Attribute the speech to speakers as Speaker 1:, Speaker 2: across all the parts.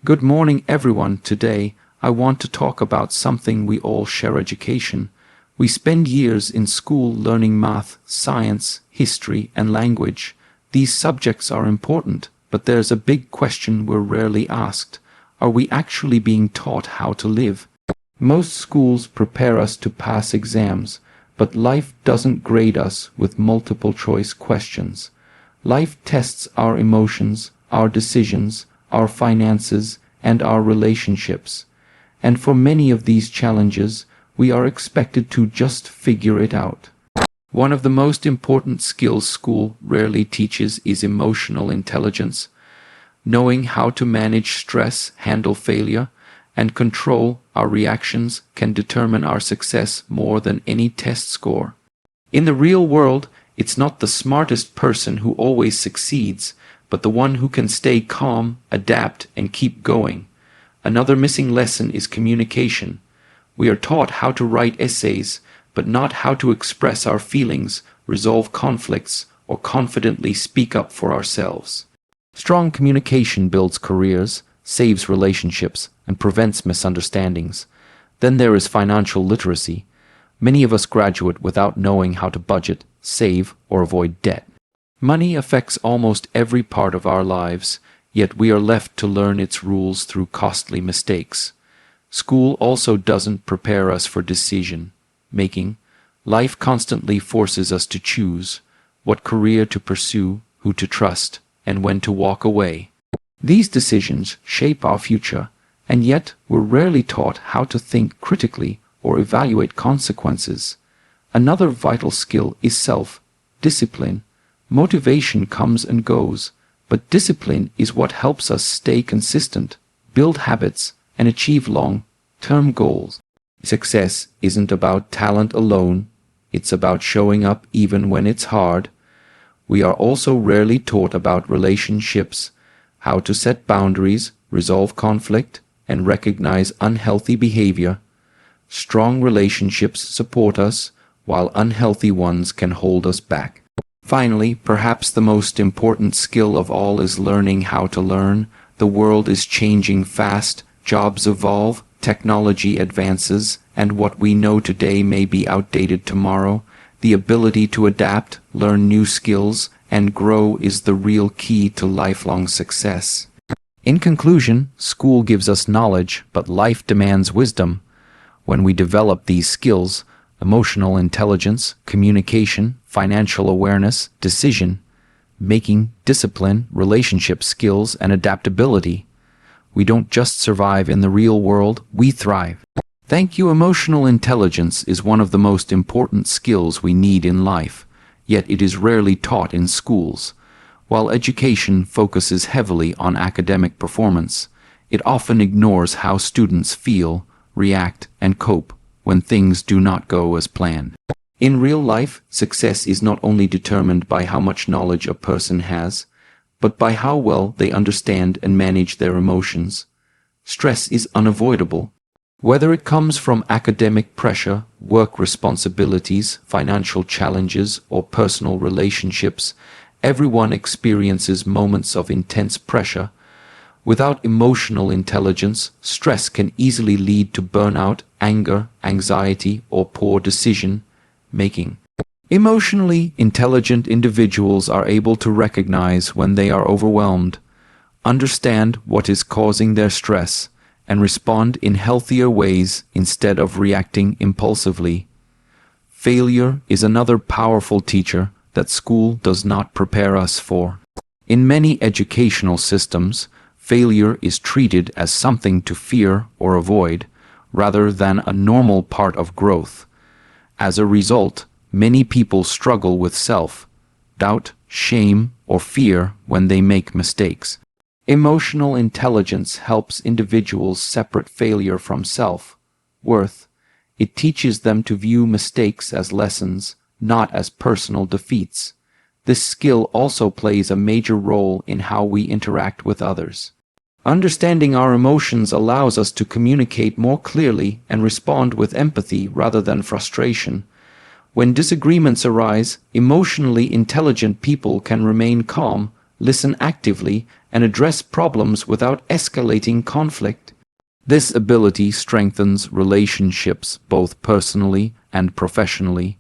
Speaker 1: Good morning, everyone. Today, I want to talk about something we all share: education. We spend years in school learning math, science, history, and language. These subjects are important, but there's a big question we're rarely asked. Are we actually being taught how to live? Most schools prepare us to pass exams, but life doesn't grade us with multiple choice questions. Life tests our emotions, our decisions, our finances, and our relationships. And for many of these challenges, we are expected to just figure it out. One of the most important skills school rarely teaches is emotional intelligence. Knowing how to manage stress, handle failure, and control our reactions can determine our success more than any test score. In the real world, it's not the smartest person who always succeeds, but the one who can stay calm, adapt, and keep going. Another missing lesson is communication. We are taught how to write essays, but not how to express our feelings, resolve conflicts, or confidently speak up for ourselves. Strong communication builds careers, saves relationships, and prevents misunderstandings. Then there is financial literacy. Many of us graduate without knowing how to budget, save, or avoid debt. Money affects almost every part of our lives, yet we are left to learn its rules through costly mistakes. School also doesn't prepare us for decision-making. Life constantly forces us to choose what career to pursue, who to trust, and when to walk away. These decisions shape our future, and yet we're rarely taught how to think critically or evaluate consequences. Another vital skill is self-discipline. Motivation comes and goes, but discipline is what helps us stay consistent, build habits, and achieve long-term goals. Success isn't about talent alone, it's about showing up even when it's hard. We are also rarely taught about relationships, how to set boundaries, resolve conflict, and recognize unhealthy behavior. Strong relationships support us, while unhealthy ones can hold us back. Finally, perhaps the most important skill of all is learning how to learn. The world is changing fast, jobs evolve, technology advances, and what we know today may be outdated tomorrow. The ability to adapt, learn new skills, and grow is the real key to lifelong success. In conclusion, school gives us knowledge, but life demands wisdom. When we develop these skills, emotional intelligence, communication, financial awareness, decision-making, discipline, relationship skills, and adaptability, we don't just survive in the real world, we thrive. Thank you. Emotional intelligence is one of the most important skills we need in life, yet it is rarely taught in schools. While education focuses heavily on academic performance, it often ignores how students feel, react, and cope when things do not go as planned. In real life, success is not only determined by how much knowledge a person has, but by how well they understand and manage their emotions. Stress is unavoidable. Whether it comes from academic pressure, work responsibilities, financial challenges, or personal relationships, everyone experiences moments of intense pressure. Without emotional intelligence, stress can easily lead to burnout, anger, anxiety, or poor decision-making. Emotionally intelligent individuals are able to recognize when they are overwhelmed, understand what is causing their stress, and respond in healthier ways instead of reacting impulsively. Failure is another powerful teacher that school does not prepare us for. In many educational systems, failure is treated as something to fear or avoid, rather than a normal part of growth. As a result, many people struggle with self-doubt, shame, or fear when they make mistakes. Emotional intelligence helps individuals separate failure from self-worth. It teaches them to view mistakes as lessons, not as personal defeats. This skill also plays a major role in how we interact with others. Understanding our emotions allows us to communicate more clearly and respond with empathy rather than frustration. When disagreements arise, emotionally intelligent people can remain calm, listen actively, and address problems without escalating conflict. This ability strengthens relationships both personally and professionally.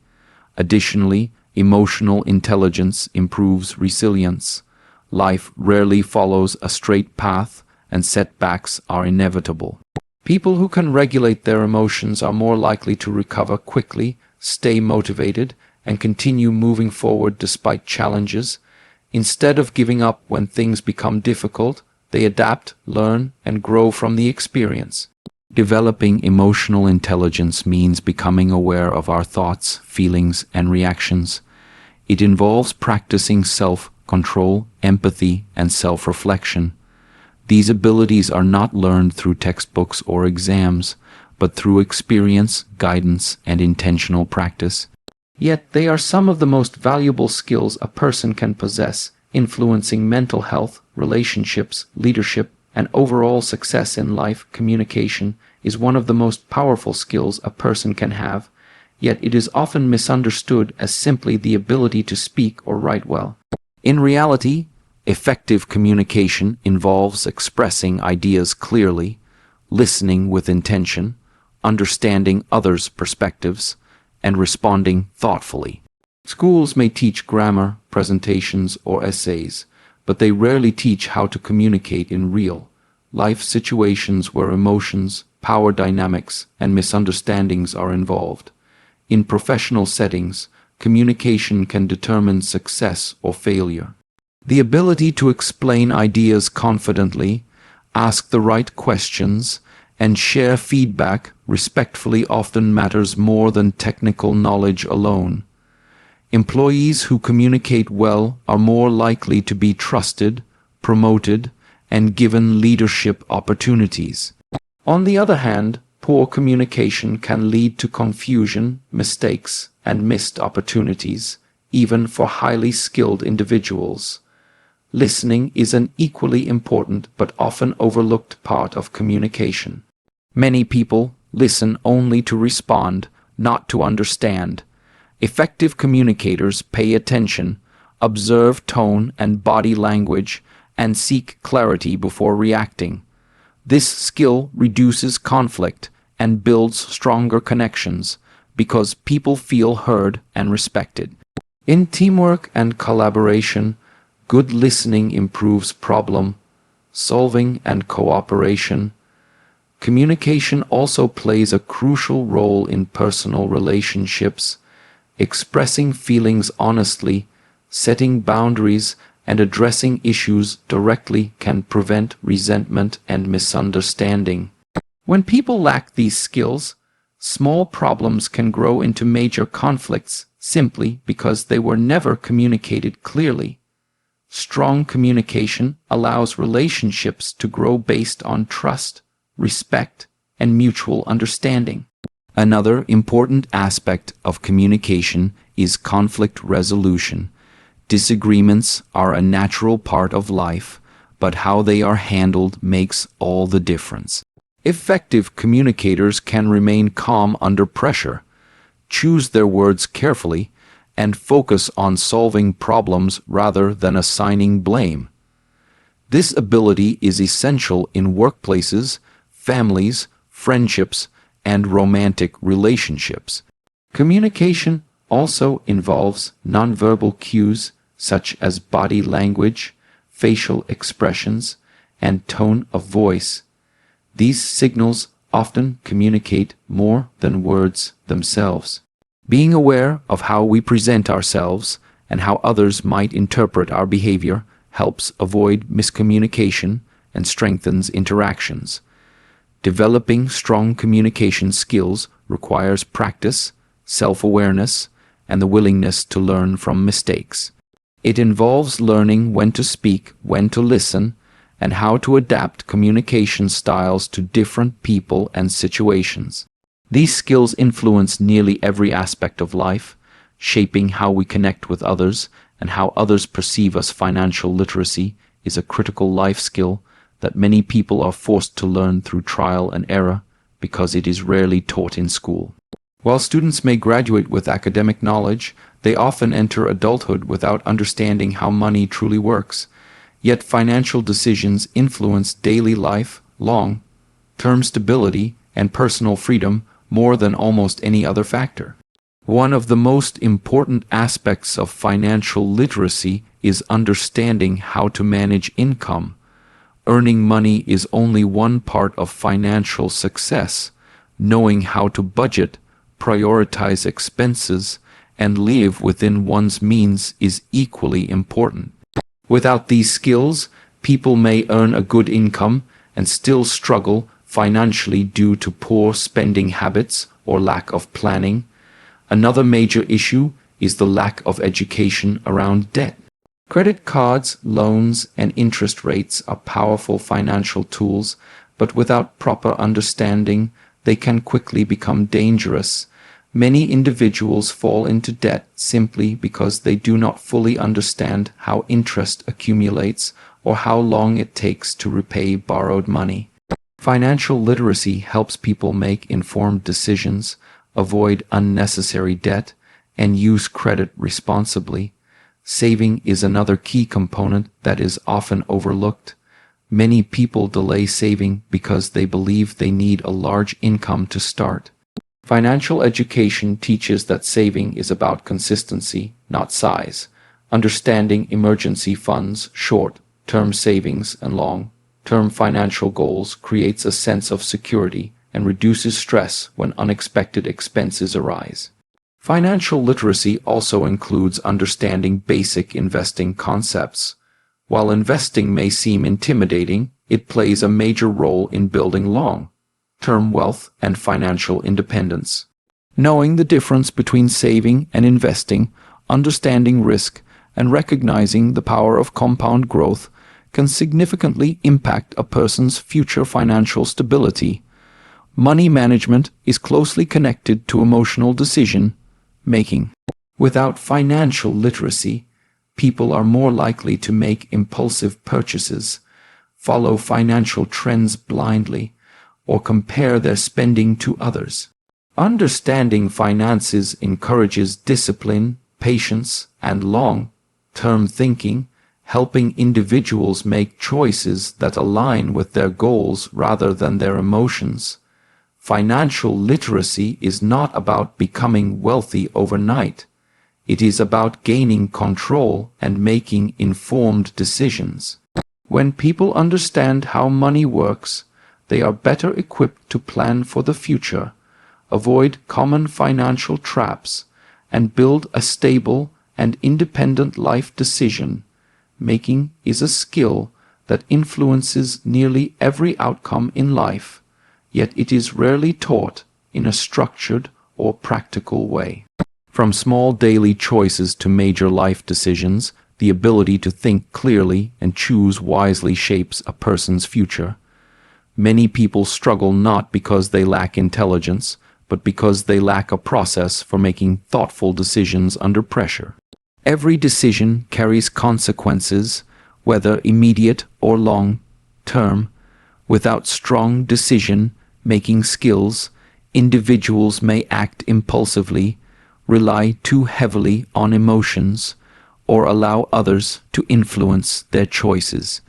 Speaker 1: Additionally, emotional intelligence improves resilience. Life rarely follows a straight path, and setbacks are inevitable. People who can regulate their emotions are more likely to recover quickly, stay motivated, and continue moving forward despite challenges. Instead of giving up when things become difficult, they adapt, learn, and grow from the experience. Developing emotional intelligence means becoming aware of our thoughts, feelings, and reactions. It involves practicing self-control, empathy, and self-reflection. These abilities are not learned through textbooks or exams, but through experience, guidance, and intentional practice. Yet they are some of the most valuable skills a person can possess, influencing mental health, relationships, leadership, and overall success in life. Communication is one of the most powerful skills a person can have, yet it is often misunderstood as simply the ability to speak or write well. In reality, effective communication involves expressing ideas clearly, listening with intention, understanding others' perspectives, and responding thoughtfully. Schools may teach grammar, presentations, or essays, but they rarely teach how to communicate in real-life situations where emotions, power dynamics, and misunderstandings are involved. In professional settings, communication can determine success or failure. The ability to explain ideas confidently, ask the right questions, and share feedback respectfully often matters more than technical knowledge alone. Employees who communicate well are more likely to be trusted, promoted, and given leadership opportunities. On the other hand, poor communication can lead to confusion, mistakes, and missed opportunities, even for highly skilled individuals. Listening is an equally important but often overlooked part of communication. Many people listen only to respond, not to understand. Effective communicators pay attention, observe tone and body language, and seek clarity before reacting. This skill reduces conflict and builds stronger connections because people feel heard and respected. In teamwork and collaboration, good listening improves problem solving and cooperation. Communication also plays a crucial role in personal relationships. Expressing feelings honestly, setting boundaries, and addressing issues directly can prevent resentment and misunderstanding. When people lack these skills, small problems can grow into major conflicts simply because they were never communicated clearly. Strong communication allows relationships to grow based on trust, respect, and mutual understanding. Another important aspect of communication is conflict resolution. Disagreements are a natural part of life, but how they are handled makes all the difference. Effective communicators can remain calm under pressure, choose their words carefully, and focus on solving problems rather than assigning blame. This ability is essential in workplaces, families, friendships, and romantic relationships. Communication also involves nonverbal cues such as body language, facial expressions, and tone of voice. These signals often communicate more than words themselves. Being aware of how we present ourselves and how others might interpret our behavior helps avoid miscommunication and strengthens interactions. Developing strong communication skills requires practice, self-awareness, and the willingness to learn from mistakes. It involves learning when to speak, when to listen, and how to adapt communication styles to different people and situations. These skills influence nearly every aspect of life, shaping how we connect with others and how others perceive us. Financial literacy is a critical life skill that many people are forced to learn through trial and error because it is rarely taught in school. While students may graduate with academic knowledge, they often enter adulthood without understanding how money truly works. Yet financial decisions influence daily life, long-term stability, and personal freedom more than almost any other factor. One of the most important aspects of financial literacy is understanding how to manage income. Earning money is only one part of financial success. Knowing how to budget, prioritize expenses, and live within one's means is equally important. Without these skills, people may earn a good income and still struggle financially due to poor spending habits or lack of planning. Another major issue is the lack of education around debt. Credit cards, loans, and interest rates are powerful financial tools, but without proper understanding, they can quickly become dangerous. Many individuals fall into debt simply because they do not fully understand how interest accumulates or how long it takes to repay borrowed money. Financial literacy helps people make informed decisions, avoid unnecessary debt, and use credit responsibly. Saving is another key component that is often overlooked. Many people delay saving because they believe they need a large income to start. Financial education teaches that saving is about consistency, not size. Understanding emergency funds, short-term savings, and long-term financial goals creates a sense of security and reduces stress when unexpected expenses arise. Financial literacy also includes understanding basic investing concepts. While investing may seem intimidating, it plays a major role in building long-term wealth and financial independence. Knowing the difference between saving and investing, understanding risk, and recognizing the power of compound growth can significantly impact a person's future financial stability. Money management is closely connected to emotional decision-making. Without financial literacy, people are more likely to make impulsive purchases, follow financial trends blindly, or compare their spending to others. Understanding finances encourages discipline, patience, and long-term thinking, helping individuals make choices that align with their goals rather than their emotions. Financial literacy is not about becoming wealthy overnight. It is about gaining control and making informed decisions. When people understand how money works, they are better equipped to plan for the future, avoid common financial traps, and build a stable and independent life. Decision-making is a skill that influences nearly every outcome in life, yet it is rarely taught in a structured or practical way. From small daily choices to major life decisions, the ability to think clearly and choose wisely shapes a person's future. Many people struggle not because they lack intelligence, but because they lack a process for making thoughtful decisions under pressure. Every decision carries consequences, whether immediate or long-term. Without strong decision-making skills, individuals may act impulsively, rely too heavily on emotions, or allow others to influence their choices.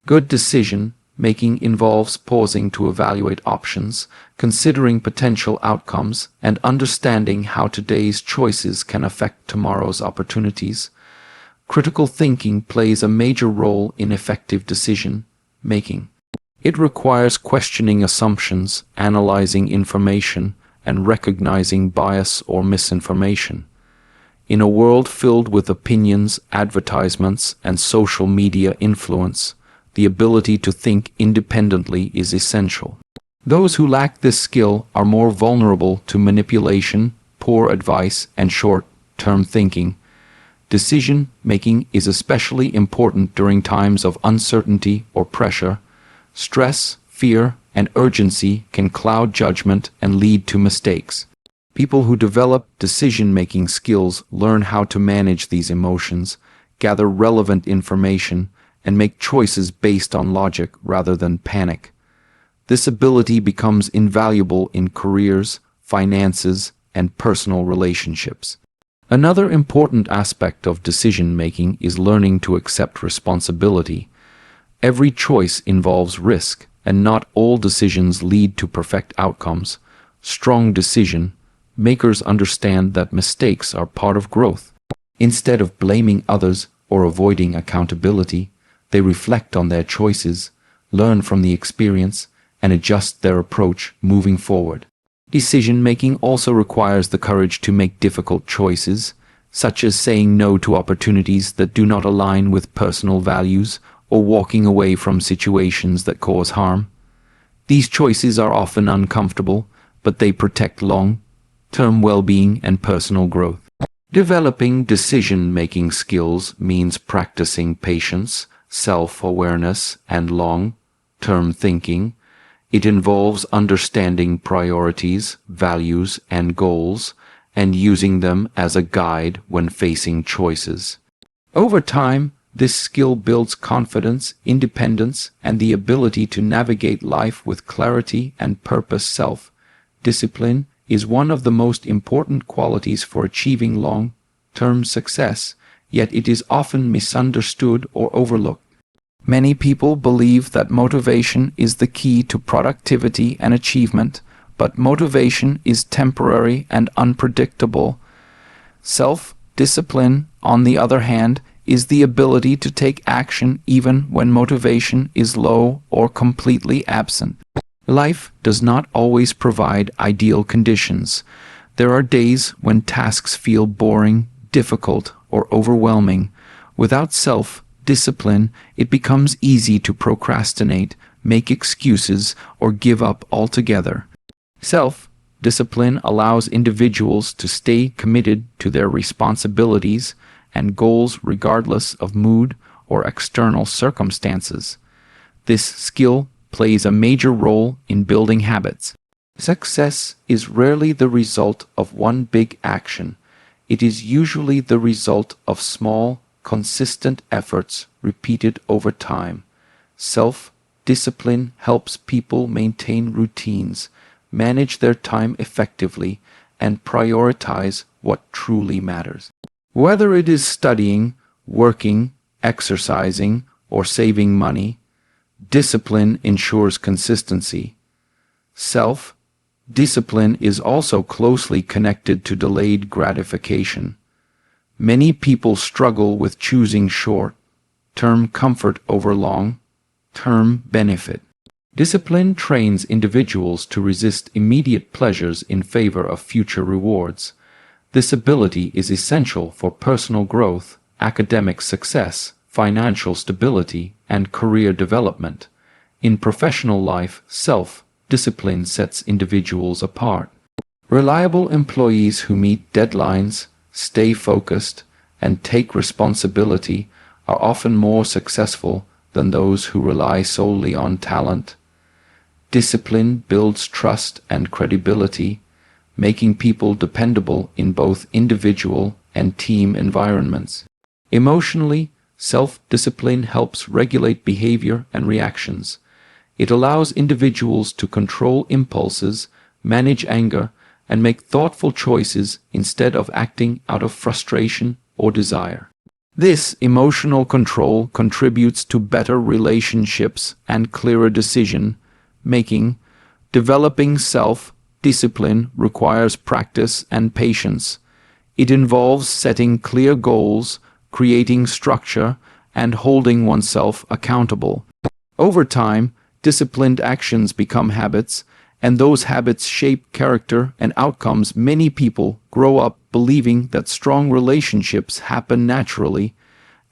Speaker 1: Good decision-making involves pausing to evaluate options, considering potential outcomes, and understanding how today's choices can affect tomorrow's opportunities. Critical thinking plays a major role in effective decision-making. It requires questioning assumptions, analyzing information, and recognizing bias or misinformation. In a world filled with opinions, advertisements, and social media influence, the ability to think independently is essential. Those who lack this skill are more vulnerable to manipulation, poor advice, and short-term thinking. Decision-making is especially important during times of uncertainty or pressure. Stress, fear, and urgency can cloud judgment and lead to mistakes. People who develop decision-making skills learn how to manage these emotions, gather relevant information, and make choices based on logic rather than panic. This ability becomes invaluable in careers, finances, and personal relationships. Another important aspect of decision-making is learning to accept responsibility. Every choice involves risk, and not all decisions lead to perfect outcomes. Strong decision makers understand that mistakes are part of growth. Instead of blaming others or avoiding accountability, they reflect on their choices, learn from the experience, and adjust their approach moving forward. Decision-making also requires the courage to make difficult choices, such as saying no to opportunities that do not align with personal values or walking away from situations that cause harm. These choices are often uncomfortable, but they protect long-term well-being and personal growth. Developing decision-making skills means practicing patience, self-awareness, and long-term thinking. It involves understanding priorities, values, and goals, and using them as a guide when facing choices. Over time, this skill builds confidence, independence, and the ability to navigate life with clarity and purpose. Self-discipline is one of the most important qualities for achieving long-term success, yet it is often misunderstood or overlooked. Many people believe that motivation is the key to productivity and achievement, but motivation is temporary and unpredictable. Self-discipline, on the other hand, is the ability to take action even when motivation is low or completely absent. Life does not always provide ideal conditions. There are days when tasks feel boring, difficult, or overwhelming. Without self-discipline, it becomes easy to procrastinate, make excuses, or give up altogether. Self-discipline allows individuals to stay committed to their responsibilities and goals regardless of mood or external circumstances. This skill plays a major role in building habits. Success is rarely the result of one big action. It is usually the result of small, consistent efforts repeated over time. Self-discipline helps people maintain routines, manage their time effectively, and prioritize what truly matters. Whether it is studying, working, exercising, or saving money, discipline ensures consistency. Self-discipline is also closely connected to delayed gratification. Many people struggle with choosing short-term comfort over long-term benefit. Discipline trains individuals to resist immediate pleasures in favor of future rewards. This ability is essential for personal growth, academic success, financial stability, and career development. In professional life, self-discipline sets individuals apart. Reliable employees who meet deadlines, stay focused, and take responsibility are often more successful than those who rely solely on talent. Discipline builds trust and credibility, making people dependable in both individual and team environments. Emotionally, self-discipline helps regulate behavior and reactions. It allows individuals to control impulses, manage anger, and make thoughtful choices instead of acting out of frustration or desire. This emotional control contributes to better relationships and clearer decision-making. Developing self-discipline requires practice and patience. It involves setting clear goals, creating structure, and holding oneself accountable. Over time, disciplined actions become habits, and those habits shape character and outcomes. Many people grow up believing that strong relationships happen naturally,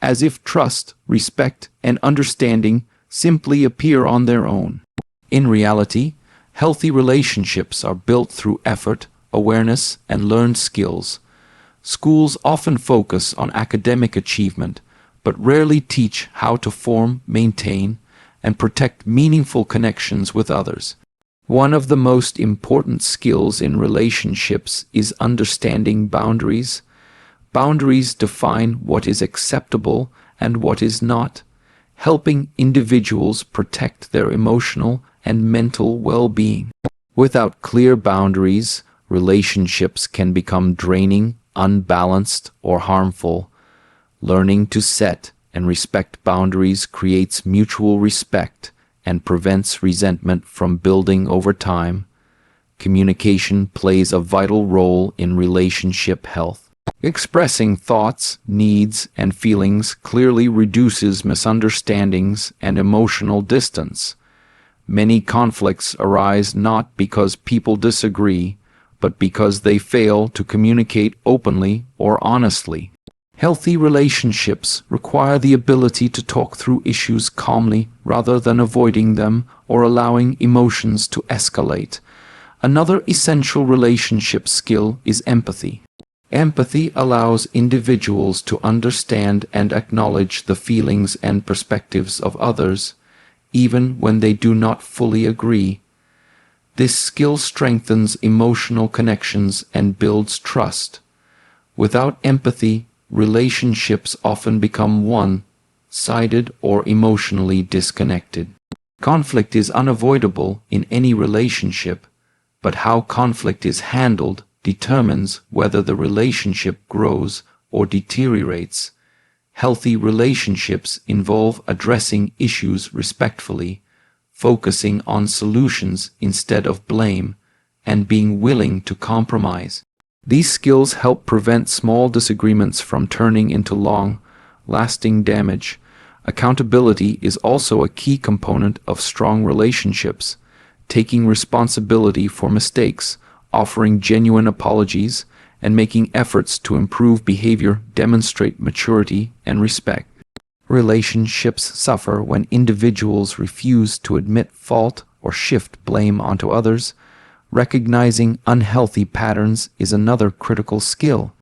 Speaker 1: as if trust, respect, and understanding simply appear on their own. In reality, healthy relationships are built through effort, awareness, and learned skills. Schools often focus on academic achievement, but rarely teach how to form, maintain, and protect meaningful connections with others. One of the most important skills in relationships is understanding boundaries. Boundaries define what is acceptable and what is not, helping individuals protect their emotional and mental well-being. Without clear boundaries, relationships can become draining, unbalanced, or harmful. Learning to set and respect boundaries creates mutual respect and prevents resentment from building over time. Communication plays a vital role in relationship health. Expressing thoughts, needs, and feelings clearly reduces misunderstandings and emotional distance. Many conflicts arise not because people disagree, but because they fail to communicate openly or honestly. Healthy relationships require the ability to talk through issues calmly rather than avoiding them or allowing emotions to escalate. Another essential relationship skill is empathy. Empathy allows individuals to understand and acknowledge the feelings and perspectives of others, even when they do not fully agree. This skill strengthens emotional connections and builds trust. Without empathy, relationships often become one-sided or emotionally disconnected. Conflict is unavoidable in any relationship, but how conflict is handled determines whether the relationship grows or deteriorates. Healthy relationships involve addressing issues respectfully, focusing on solutions instead of blame, and being willing to compromise. These skills help prevent small disagreements from turning into long-lasting damage. Accountability is also a key component of strong relationships. Taking responsibility for mistakes, offering genuine apologies, and making efforts to improve behavior demonstrate maturity and respect. Relationships suffer when individuals refuse to admit fault or shift blame onto others. Recognizing unhealthy patterns is another critical skill.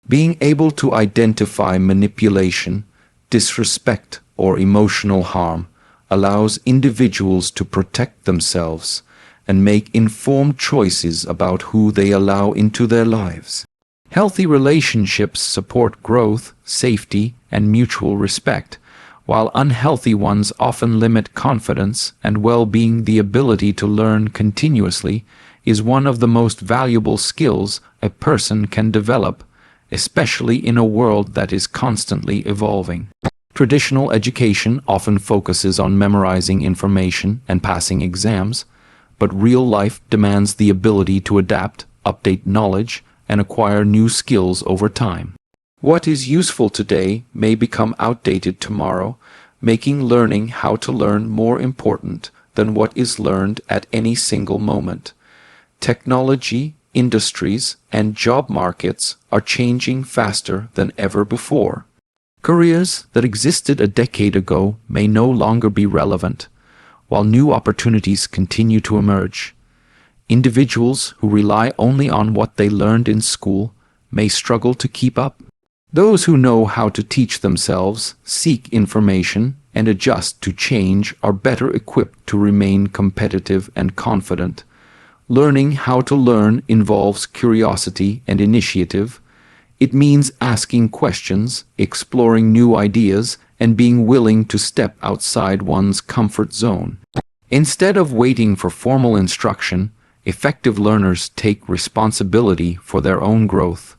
Speaker 1: Being able to identify manipulation, disrespect, or emotional harm allows individuals to protect themselves and make informed choices about who they allow into their lives. Healthy relationships support growth, safety, and mutual respect, while unhealthy ones often limit confidence and well-being. The ability to learn continuously is one of the most valuable skills a person can develop, especially in a world that is constantly evolving. Traditional education often focuses on memorizing information and passing exams, but real life demands the ability to adapt, update knowledge, and acquire new skills over time. What is useful today may become outdated tomorrow, making learning how to learn more important than what is learned at any single moment. Technology, industries, and job markets are changing faster than ever before. Careers that existed a decade ago may no longer be relevant, while new opportunities continue to emerge. Individuals who rely only on what they learned in school may struggle to keep up. Those who know how to teach themselves, seek information, and adjust to change are better equipped to remain competitive and confident. Learning how to learn involves curiosity and initiative. It means asking questions, exploring new ideas, and being willing to step outside one's comfort zone. Instead of waiting for formal instruction, effective learners take responsibility for their own growth.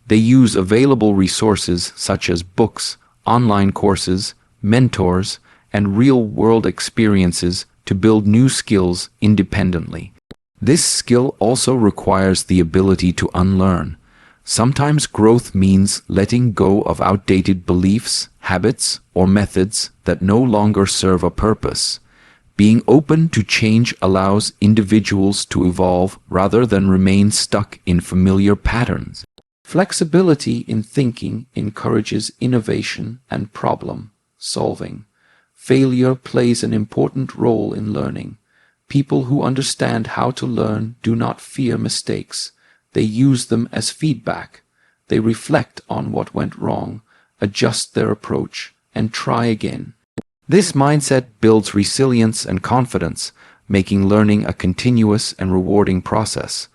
Speaker 1: They use available resources such as books, online courses, mentors, and real-world experiences to build new skills independently. This skill also requires the ability to unlearn. Sometimes growth means letting go of outdated beliefs, habits, or methods that no longer serve a purpose. Being open to change allows individuals to evolve rather than remain stuck in familiar patterns. Flexibility in thinking encourages innovation and problem solving. Failure plays an important role in learning. People who understand how to learn do not fear mistakes. They use them as feedback. They reflect on what went wrong, adjust their approach, and try again. This mindset builds resilience and confidence, making learning a continuous and rewarding process.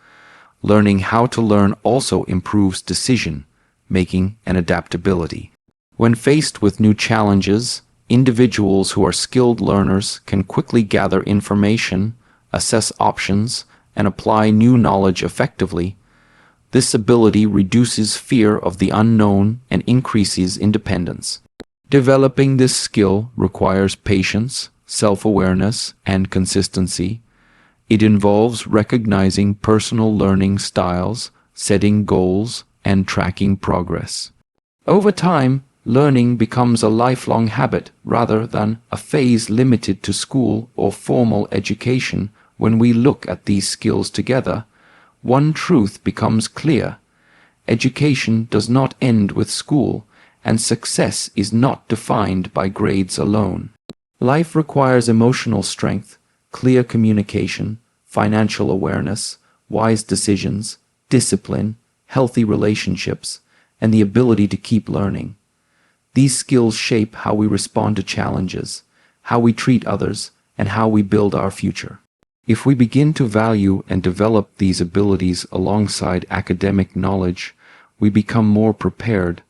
Speaker 1: Learning how to learn also improves decision-making and adaptability. When faced with new challenges, individuals who are skilled learners can quickly gather information, assess options, and apply new knowledge effectively. This ability reduces fear of the unknown and increases independence. Developing this skill requires patience, self-awareness, and consistency. It involves recognizing personal learning styles, setting goals, and tracking progress. Over time, learning becomes a lifelong habit rather than a phase limited to school or formal education. When we look at these skills together, one truth becomes clear. Education does not end with school, and success is not defined by grades alone. Life requires emotional strength, clear communication, financial awareness, wise decisions, discipline, healthy relationships, and the ability to keep learning. These skills shape how we respond to challenges, how we treat others, and how we build our future. If we begin to value and develop these abilities alongside academic knowledge, we become more prepared,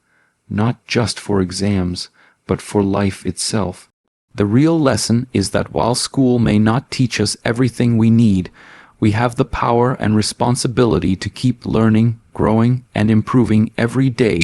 Speaker 1: not just for exams, but for life itself. The real lesson is that while school may not teach us everything we need, we have the power and responsibility to keep learning, growing, and improving every day.